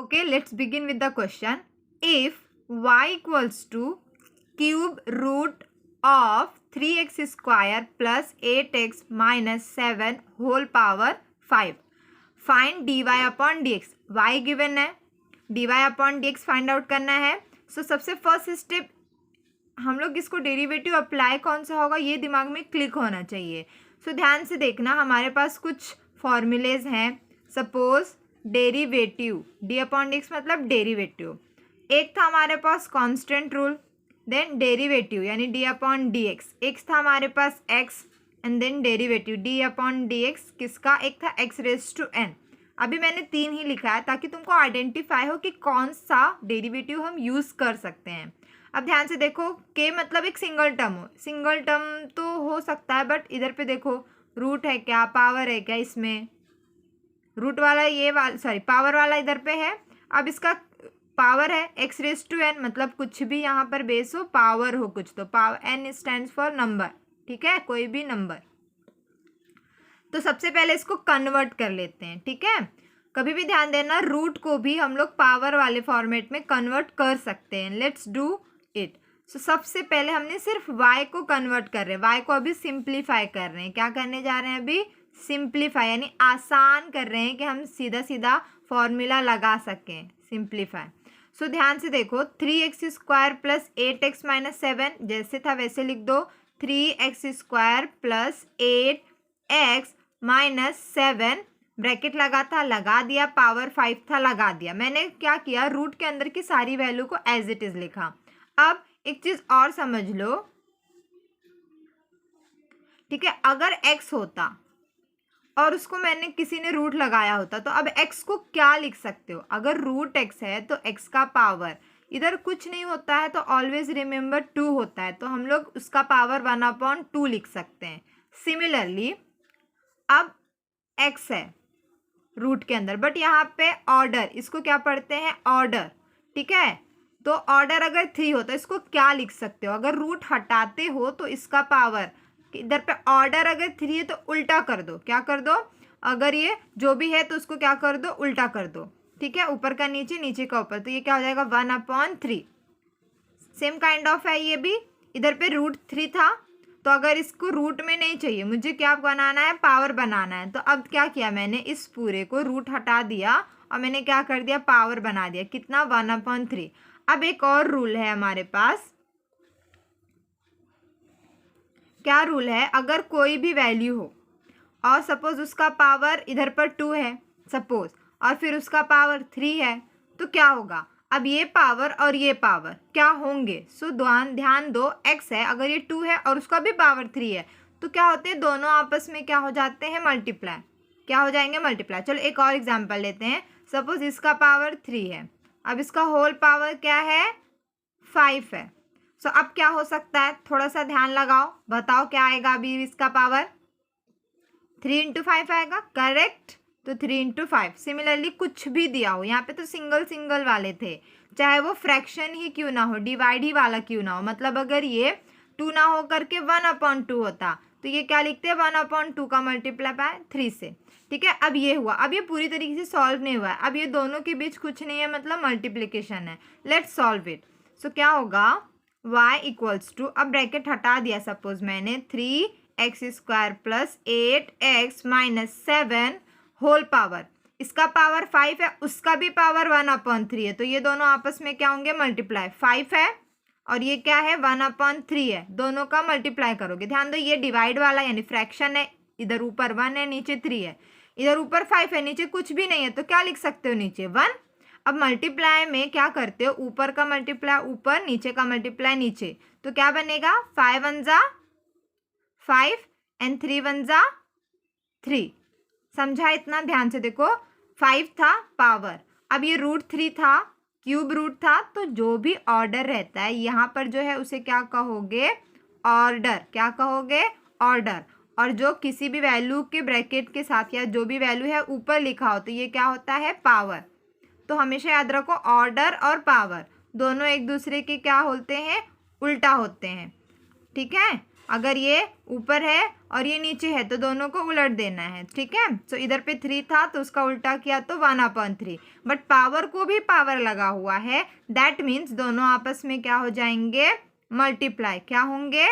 Okay, let's begin with the question. If y equals to cube root of 3x square plus 8x minus 7 whole power 5, find dy upon dx. y given है, dy upon dx find out करना है. सो सबसे first step हम लोग इसको derivative apply कौन सा होगा ये दिमाग में क्लिक होना चाहिए. सो ध्यान से देखना, हमारे पास कुछ फॉर्मूलेज हैं. Suppose derivative D upon D X मतलब डेरिवेटिव. एक था हमारे पास कांस्टेंट रूल, देन डेरिवेटिव यानी डी अपॉन डी एक्स. एक था हमारे पास X and then derivative D upon D X किसका, एक था एक्स रेज टू एन. अभी मैंने 3 ही लिखा है ताकि तुमको आइडेंटिफाई हो कि कौन सा डेरिवेटिव हम यूज़ कर सकते हैं. अब ध्यान से देखो, के मतलब एक सिंगल टर्म हो. सिंगल टर्म तो हो सकता है बट इधर पे देखो रूट है क्या, पावर है क्या, इसमें रूट वाला ये वाला सॉरी पावर वाला इधर पे है. अब इसका पावर है एक्स रेज टू एन मतलब कुछ भी यहाँ पर बेस हो, पावर हो कुछ, तो power N stands for number. ठीक है, कोई भी नंबर. तो सबसे पहले इसको कन्वर्ट कर लेते हैं. ठीक है, कभी भी ध्यान देना रूट को भी हम लोग पावर वाले फॉर्मेट में कन्वर्ट कर सकते हैं. Let's do it. सो सबसे पहले हमने सिर्फ y को कन्वर्ट कर रहे हैं, y को अभी सिंप्लीफाई कर रहे हैं. क्या करने जा रहे हैं अभी, सिंप्लीफाई यानी आसान कर रहे हैं कि हम सीधा सीधा फॉर्मूला लगा सकें. सिंप्लीफाई. सो ध्यान से देखो 3x square plus 8x minus 7 जैसे था वैसे लिख दो. 3x square plus 8x minus 7 bracket लगा था, लगा दिया, पावर 5 था, लगा दिया. मैंने क्या किया, रूट के अंदर की सारी वैल्यू को एज इट इज लिखा. अब एक चीज और समझ लो. ठीक है, अगर x होता और उसको मैंने किसी ने रूट लगाया होता तो अब x को क्या लिख सकते हो. अगर रूट x है तो x का पावर इधर कुछ नहीं होता है तो ऑलवेज रिमेंबर 2 होता है, तो हम लोग उसका पावर 1/2 लिख सकते हैं. सिमिलरली अब x है रूट के अंदर बट यहाँ पे ऑर्डर, इसको क्या पढ़ते हैं ऑर्डर. ठीक है, तो ऑर्डर अगर 3 हो तो इसको क्या लिख सकते हो, अगर रूट हटाते हो तो इसका पावर इधर पे ऑर्डर अगर 3 है तो उल्टा कर दो. क्या कर दो, अगर ये जो भी है तो उसको क्या कर दो, उल्टा कर दो. ठीक है, ऊपर का नीचे, नीचे का ऊपर, तो ये क्या हो जाएगा 1/3. सेम काइंड ऑफ है ये भी. इधर पे रूट 3 था तो अगर इसको रूट में नहीं चाहिए, मुझे क्या बनाना है, पावर बनाना है, तो अब क्या किया मैंने, इस पूरे को रूट हटा दिया और मैंने क्या कर दिया, पावर बना दिया. कितना 1/3. अब एक और रूल है हमारे पास. क्या रूल है, अगर कोई भी वैल्यू हो और सपोज उसका पावर इधर पर 2 है सपोज और फिर उसका पावर 3 है तो क्या होगा, अब ये पावर और ये पावर क्या होंगे. सो ध्यान दो, x है अगर ये 2 है और उसका भी पावर 3 है तो क्या होते हैं, दोनों आपस में क्या हो जाते हैं, मल्टीप्लाई. क्या हो जाएंगे, मल्टीप्लाई. चलो एक और एग्जांपल लेते हैं. सपोज इसका पावर 3 है, अब इसका होल पावर क्या है, 5 है. सो अब क्या हो सकता है, थोड़ा सा ध्यान लगाओ, बताओ क्या आएगा. अभी इसका पावर 3 × 5 आएगा, करेक्ट. तो 3 × 5. सिमिलरली कुछ भी दिया हो, यहाँ पे तो सिंगल सिंगल वाले थे, चाहे वो फ्रैक्शन ही क्यों ना हो, डिवाइड ही वाला क्यों ना हो. मतलब अगर ये 2 ना हो करके 1/2 होता तो ये क्या लिखते हैं, 1/2 का मल्टीप्लाई बाय 3 से. ठीक है, अब ये हुआ. अब ये पूरी तरीके से सॉल्व नहीं हुआ है, अब ये दोनों के बीच कुछ नहीं है मतलब मल्टीप्लीकेशन है. Let's solve it. सो क्या होगा, y इक्वल्स टू, अब ब्रैकेट हटा दिया, सपोज मैंने 3x square plus 8x minus 7 whole power, इसका पावर 5 है, उसका भी पावर 1/3 है, तो ये दोनों आपस में क्या होंगे, मल्टीप्लाई. 5 है और ये क्या है 1/3 है, दोनों का मल्टीप्लाई करोगे. ध्यान दो ये डिवाइड वाला यानी फ्रैक्शन है, इधर ऊपर 1 है नीचे 3 है, इधर ऊपर 5 है नीचे कुछ भी नहीं है, तो क्या लिख सकते हो, नीचे 1. अब मल्टीप्लाई में क्या करते हो, ऊपर का मल्टीप्लाई ऊपर, नीचे का मल्टीप्लाई नीचे, तो क्या बनेगा, 5 1 जा 5 एंड 3 1 जा 3. समझा, इतना ध्यान से देखो. 5 था पावर, अब ये रूट 3 था, क्यूब रूट था, तो जो भी ऑर्डर रहता है यहाँ पर जो है उसे क्या कहोगे, ऑर्डर. क्या कहोगे, ऑर्डर. और जो किसी भी वैल्यू के ब्रैकेट के साथ या जो भी वैल्यू है ऊपर लिखा हो तो ये क्या होता है, पावर. तो हमेशा याद रखो ऑर्डर और पावर दोनों एक दूसरे के क्या होते हैं, उल्टा होते हैं. ठीक है, अगर ये ऊपर है और ये नीचे है तो दोनों को उलट देना है, ठीक है। सो इधर पे 3 था तो उसका उल्टा किया तो 1/3, बट पावर को भी पावर लगा हुआ है, दैट मीन्स दोनों आपस में क्या हो जाएंगे, मल्टीप्लाई। क्या होंगे,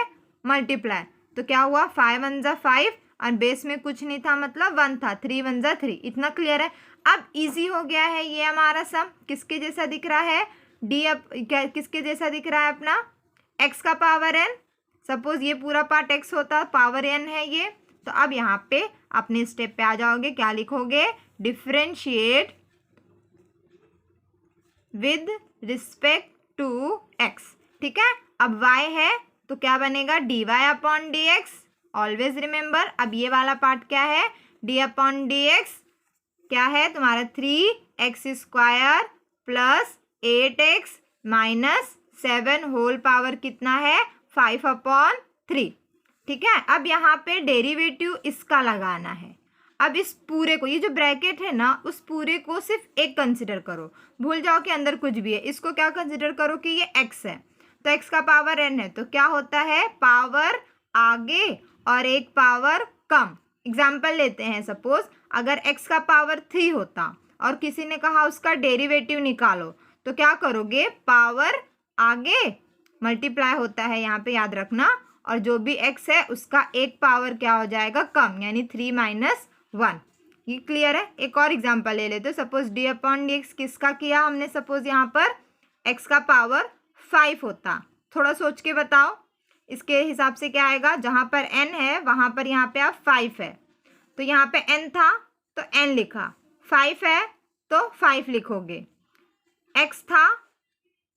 मल्टीप्लाई। तो क्या हुआ, 5 1 जा 5 और बेस में कुछ नहीं था मतलब 1 था, 3 1 जा 3। इतना क्लियर है। अब इजी हो गया है ये हमारा सम। किसके जैसा दिख रहा है, डी अप क्या किसके जैसा दिख रहा है अपना, x का पावर n। सपोज ये पूरा पार्ट x होता, पावर n है ये। तो अब यहाँ पे अपने स्टेप पे आ जाओगे, क्या लिखोगे, differentiate with respect to x, ठीक है। अब y है तो क्या बनेगा, dy/dx। Always remember. अब ये वाला पार्ट क्या है, d/dx क्या है तुम्हारा 3x² plus 8x minus 7 whole power कितना है, 5/3, ठीक है। अब यहाँ पे डेरिवेटिव इसका लगाना है। अब इस पूरे को, ये जो ब्रैकेट है ना, उस पूरे को सिर्फ एक कंसिडर करो, भूल जाओ कि अंदर कुछ भी है। इसको क्या कंसिडर करो कि ये x है, तो x का पावर n है, तो क्या होता है, पावर आगे और एक पावर कम। एग्जाम्पल लेते हैं, सपोज अगर x का पावर 3 होता और किसी ने कहा उसका डेरिवेटिव निकालो, तो क्या करोगे, पावर आगे मल्टीप्लाई होता है यहाँ पे, याद रखना, और जो भी x है उसका एक पावर क्या हो जाएगा, कम, यानी 3 - 1। ये क्लियर है। एक और एग्जांपल ले लेते, सपोज d/dx किसका किया हमने, सपोज यहाँ पर x का पावर 5 होता। थोड़ा सोच के बताओ, इसके हिसाब से क्या आएगा, जहाँ पर n है वहाँ पर यहाँ पे आप 5 है, तो यहाँ पे n था तो n लिखा, 5 है तो 5 लिखोगे, x था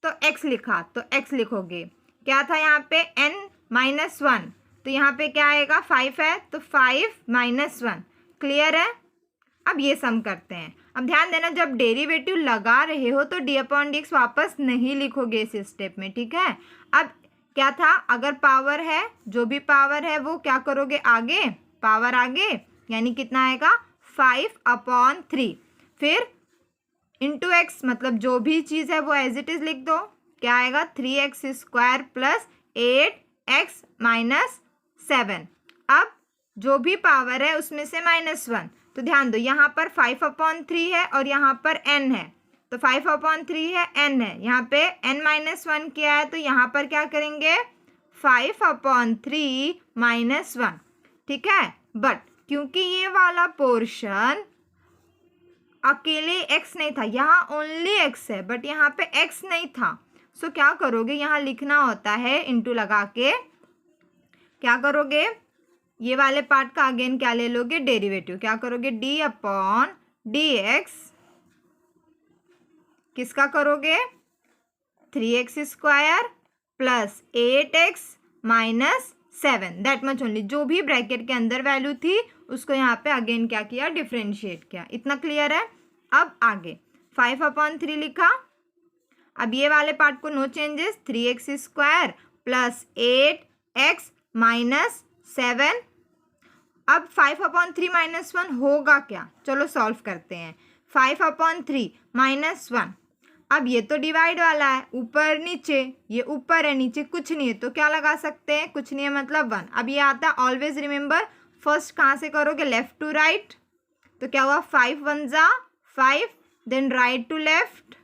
तो x लिखा तो x लिखोगे। क्या था यहाँ पे, n - 1, तो यहाँ पे क्या आएगा, 5 है तो 5 - 1। क्लियर है। अब ये सम करते हैं। अब ध्यान देना, जब डेरिवेटिव लगा रहे हो तो d/dx वापस नहीं लिखोगे इस स्टेप में, ठीक है। अब क्या था, अगर पावर है, जो भी पावर है वो क्या करोगे, आगे, पावर आगे, यानी कितना आएगा, 5/3, फिर इंटू x, मतलब जो भी चीज़ है वो एज इट इज लिख दो। क्या आएगा, 3x² प्लस 8x माइनस 7। अब जो भी पावर है उसमें से -1, तो ध्यान दो यहाँ पर 5/3 है और यहाँ पर n है, तो 5/3 है, n है, यहाँ पे n-1 किया है, तो यहाँ पर क्या करेंगे, 5/3 - 1, ठीक है। बट क्योंकि ये वाला पोर्शन अकेले x नहीं था, यहाँ ओनली x है, बट यहाँ पे x नहीं था, सो क्या करोगे, यहाँ लिखना होता है इंटू लगा के, क्या करोगे, ये वाले पार्ट का अगेन क्या ले लोगे, डेरिवेटिव। क्या करोगे, d/dx किसका करोगे, 3x² plus 8x minus 7, that much only. जो भी ब्रैकेट के अंदर वैल्यू थी उसको यहाँ पे अगेन क्या किया, डिफ्रेंशिएट किया। इतना क्लियर है। अब आगे 5/3 लिखा। अब ये वाले पार्ट को no changes, 3x² plus 8x minus 7। अब 5/3 - 1 होगा क्या, चलो सॉल्व करते हैं। 5/3 - 1, अब ये तो डिवाइड वाला है, ऊपर नीचे, ये ऊपर है नीचे कुछ नहीं है, तो क्या लगा सकते हैं, कुछ नहीं है मतलब 1। अब ये आता है, ऑलवेज रिमेंबर, फर्स्ट कहाँ से करोगे, लेफ्ट टू राइट, तो क्या हुआ, 5 1 जा 5, देन राइट टू लेफ्ट,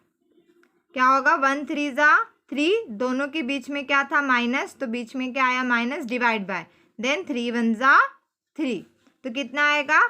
क्या होगा, 1 3 जा 3, दोनों के बीच में क्या था, माइनस, तो बीच में क्या आया, माइनस, डिवाइड बाय, देन 3 1 जा 3, तो कितना आएगा,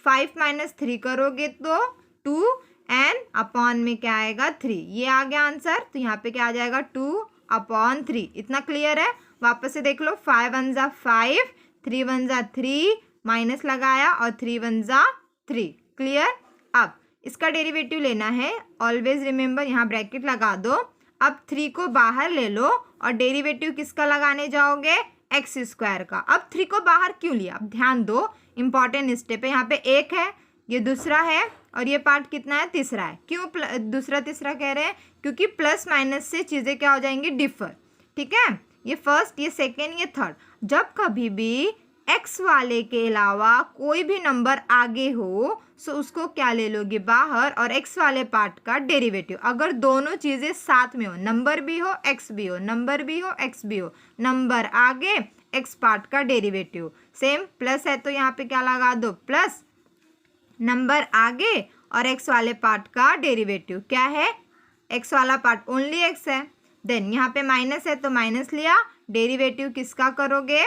5 - 3 करोगे तो 2 एन अपॉन में क्या आएगा, 3। ये आ गया आंसर, तो यहाँ पे क्या आ जाएगा, 2/3। इतना क्लियर है। वापस से देख लो, 5 1 जा 5, 3 1 जा 3, माइनस लगाया और 3 1 जा 3। क्लियर। अब इसका डेरिवेटिव लेना है, ऑलवेज रिमेंबर यहाँ ब्रैकेट लगा दो। अब 3 को बाहर ले लो और डेरिवेटिव किसका लगाने जाओगे, x² का। अब 3 को बाहर क्यों लिया, अब ध्यान दो, इंपॉर्टेंट स्टेप है। यहाँ पे एक है, ये दूसरा है, और ये पार्ट कितना है, तीसरा है। क्यों दूसरा तीसरा कह रहे हैं, क्योंकि प्लस माइनस से चीज़ें क्या हो जाएंगी, डिफर, ठीक है। ये फर्स्ट, ये सेकेंड, ये थर्ड। जब कभी भी x वाले के अलावा कोई भी नंबर आगे हो, सो उसको क्या ले लोगे, बाहर, और x वाले पार्ट का डेरिवेटिव। अगर दोनों चीज़ें साथ में हो, नंबर भी हो x भी हो, नंबर भी हो x भी हो, नंबर आगे एक्स पार्ट का डेरिवेटिव। सेम प्लस है तो यहाँ पे क्या लगा दो, प्लस नंबर आगे और एक्स वाले पार्ट का डेरिवेटिव क्या है, एक्स वाला पार्ट ओनली एक्स है। देन यहाँ पे माइनस है तो माइनस लिया, डेरिवेटिव किसका करोगे,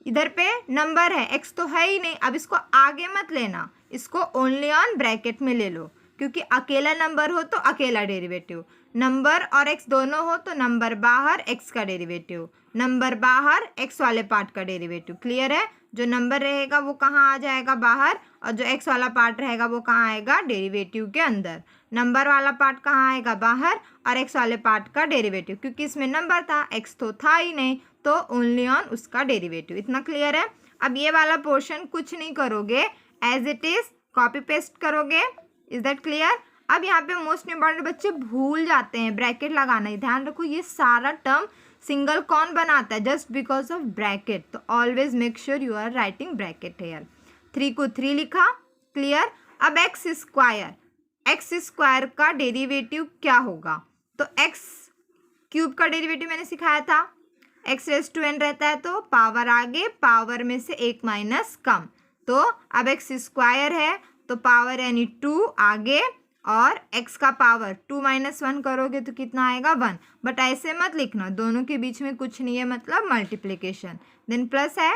इधर पे नंबर है, एक्स तो है ही नहीं, अब इसको आगे मत लेना, इसको ओनली ऑन ब्रैकेट में ले लो, क्योंकि अकेला नंबर हो तो अकेला डेरिवेटिव, नंबर और एक्स दोनों हो तो नंबर बाहर एक्स का डेरिवेटिव, नंबर बाहर एक्स वाले पार्ट का डेरिवेटिव। क्लियर है, जो नंबर रहेगा वो कहाँ आ जाएगा, बाहर, और जो एक्स वाला पार्ट रहेगा वो कहाँ आएगा, डेरिवेटिव के अंदर। नंबर वाला पार्ट कहाँ आएगा, बाहर, और एक्स वाले पार्ट का डेरिवेटिव, क्योंकि इसमें नंबर था, एक्स तो था ही नहीं, तो ओनली ऑन उसका डेरिवेटिव। इतना क्लियर है। अब ये वाला पोर्शन कुछ नहीं करोगे, as it is copy paste करोगे। Is that clear. अब यहाँ पे मोस्ट इंपॉर्टेंट बच्चे भूल जाते हैं ब्रैकेट लगाना, ध्यान रखो ये सारा टर्म सिंगल कौन बनाता है, जस्ट बिकॉज ऑफ ब्रैकेट, तो always make sure you are writing bracket here. 3 को 3 लिखा, क्लियर। अब एक्स स्क्वायर का डेरिवेटिव क्या होगा, तो एक्स क्यूब का डेरिवेटिव मैंने सिखाया था, एक्स रेज टू एन रहता है तो पावर आगे, पावर में से एक माइनस कम, तो अब एक्स स्क्वायर है तो पावर यानी 2 आगे, और x का पावर 2 - 1 करोगे तो कितना आएगा 1, बट ऐसे मत लिखना, दोनों के बीच में कुछ नहीं है, मतलब मल्टीप्लिकेशन। देन प्लस है,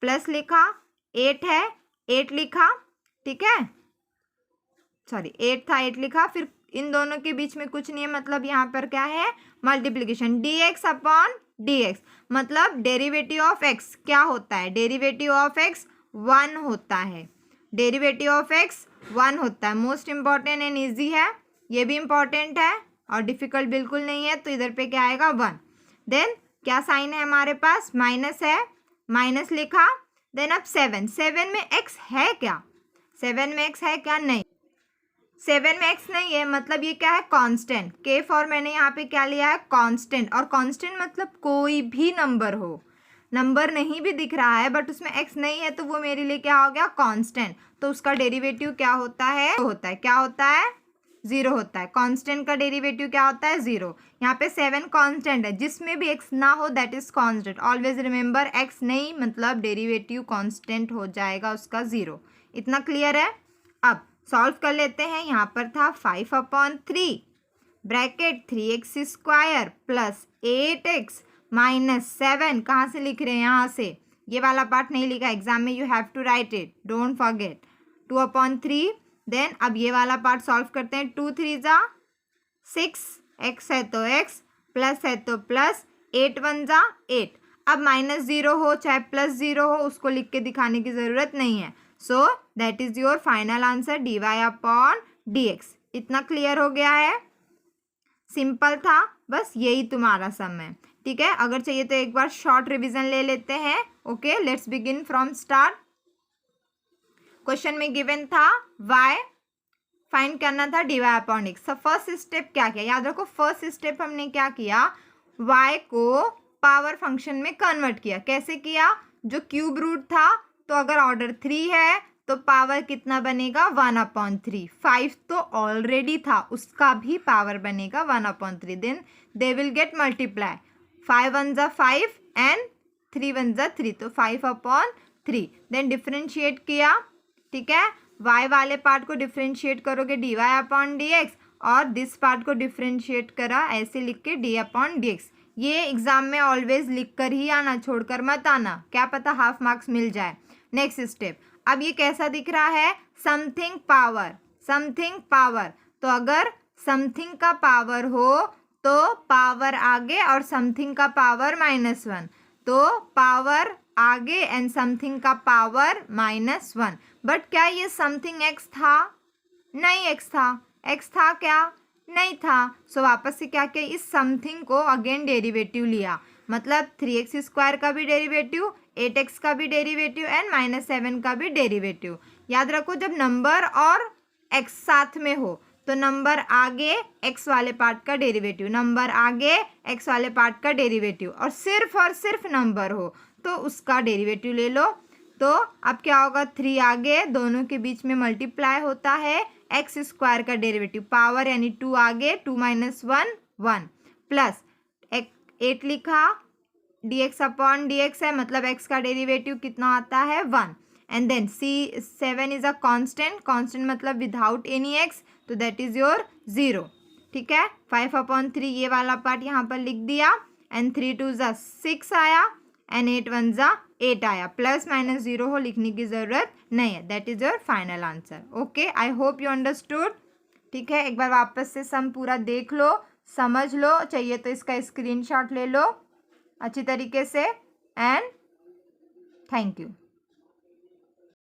प्लस लिखा, 8 है 8 लिखा, ठीक है, सॉरी 8 था 8 लिखा, फिर इन दोनों के बीच में कुछ नहीं है, मतलब यहाँ पर क्या है, मल्टीप्लिकेशन, dx अपॉन dx, मतलब डेरिवेटिव ऑफ x क्या होता है, डेरिवेटिव ऑफ x 1 होता है, डेरिवेटिव ऑफ x 1 होता है। मोस्ट इंपॉर्टेंट एंड ईजी है, ये भी इंपॉर्टेंट है और डिफिकल्ट बिल्कुल नहीं है, तो इधर पे क्या आएगा 1। देन क्या साइन है हमारे पास, माइनस है, माइनस लिखा। देन अब 7 में x है क्या, 7 में x है क्या, नहीं, 7 में x नहीं है, मतलब ये क्या है, कांस्टेंट, के फॉर मैंने यहाँ पे क्या लिया है, कांस्टेंट, और कांस्टेंट मतलब कोई भी नंबर हो, नंबर नहीं भी दिख रहा है बट उसमें x नहीं है तो वो मेरे लिए क्या हो गया, कांस्टेंट, तो उसका डेरिवेटिव क्या होता है, क्या होता है 0 होता है। कांस्टेंट का डेरिवेटिव क्या होता है 0। यहाँ पे 7 कांस्टेंट है, जिसमें भी x ना हो that is constant, always remember x नहीं मतलब डेरिवेटिव कांस्टेंट हो जाएगा उसका 0। इतना क्लियर है। अब सॉल्व कर लेते हैं। यहाँ पर था 5/3 bracket 3x square plus 8x minus 7, कहाँ से लिख रहे हैं, यहाँ से, ये वाला पार्ट नहीं लिखा एग्जाम में, you have to write it, don't forget, 2/3। Then अब ये वाला पार्ट सॉल्व करते हैं, 2 3 जा 6, x है तो x, प्लस है तो प्लस, 8 1 जा 8। अब -0 हो चाहे +0 हो उसको लिख के दिखाने की ज़रूरत नहीं है, so that is your final answer dy/dx। इतना क्लियर हो गया है, सिंपल था, बस यही तुम्हारा सम है, ठीक है। अगर चाहिए तो एक बार शॉर्ट रिवीजन ले लेते हैं। Okay, let's begin from start. Question में गिवन था y फाइंड करना था dy/dx। सब फर्स्ट स्टेप क्या किया, याद रखो, फर्स्ट स्टेप हमने क्या किया, y को पावर फंक्शन में कन्वर्ट किया। कैसे किया, जो क्यूब रूट था तो अगर ऑर्डर 3 है तो पावर कितना बनेगा 1/3, 5 तो ऑलरेडी था उसका भी पावर बनेगा 1/3, then they will get multiply, 5 1 जा 5 एंड 3 1 जा 3, तो 5/3। देन डिफ्रेंशिएट किया, ठीक है, y वाले पार्ट को डिफ्रेंशिएट करोगे dy/dx, और दिस पार्ट को डिफ्रेंशिएट करा ऐसे लिख के d/dx। ये एग्जाम में ऑलवेज लिख कर ही आना, छोड़कर मत आना, क्या पता हाफ मार्क्स मिल जाए। नेक्स्ट स्टेप, अब ये कैसा दिख रहा है, समथिंग पावर, तो अगर समथिंग का पावर हो तो पावर आगे और समथिंग का पावर -1, तो पावर आगे एंड समथिंग का पावर -1। बट क्या ये समथिंग x था, नहीं x था क्या, नहीं था, सो वापस से क्या किया, इस समथिंग को अगेन डेरिवेटिव लिया, मतलब 3x² का भी डेरिवेटिव, 8x का भी डेरिवेटिव एंड -7 का भी डेरिवेटिव। याद रखो, जब नंबर और x साथ में हो तो नंबर आगे x वाले पार्ट का डेरिवेटिव, नंबर आगे x वाले पार्ट का डेरिवेटिव, और सिर्फ नंबर हो तो उसका डेरिवेटिव ले लो। तो अब क्या होगा, 3 आगे, दोनों के बीच में मल्टीप्लाई होता है, x² का डेरिवेटिव, पावर यानी 2 आगे, 2 - 1 1, प्लस 8 लिखा, dx अपॉन dx है, मतलब x का डेरिवेटिव कितना आता है 1। And then C7 is a constant, constant मतलब विदाउट एनी x, तो दैट इज योर 0। ठीक है, 5/3 ये वाला पार्ट यहाँ पर लिख दिया। एंड 3 2 ज़ा 6 आया एंड 8 1 ज़ा 8 आया। प्लस माइनस 0 हो लिखने की ज़रूरत नहीं है। That is your final answer. Okay, I hope you understood. ठीक है, एक बार वापस से सम पूरा देख लो, समझ लो, चाहिए तो इसका स्क्रीनशॉट ले लो अच्छी तरीके से। And thank you.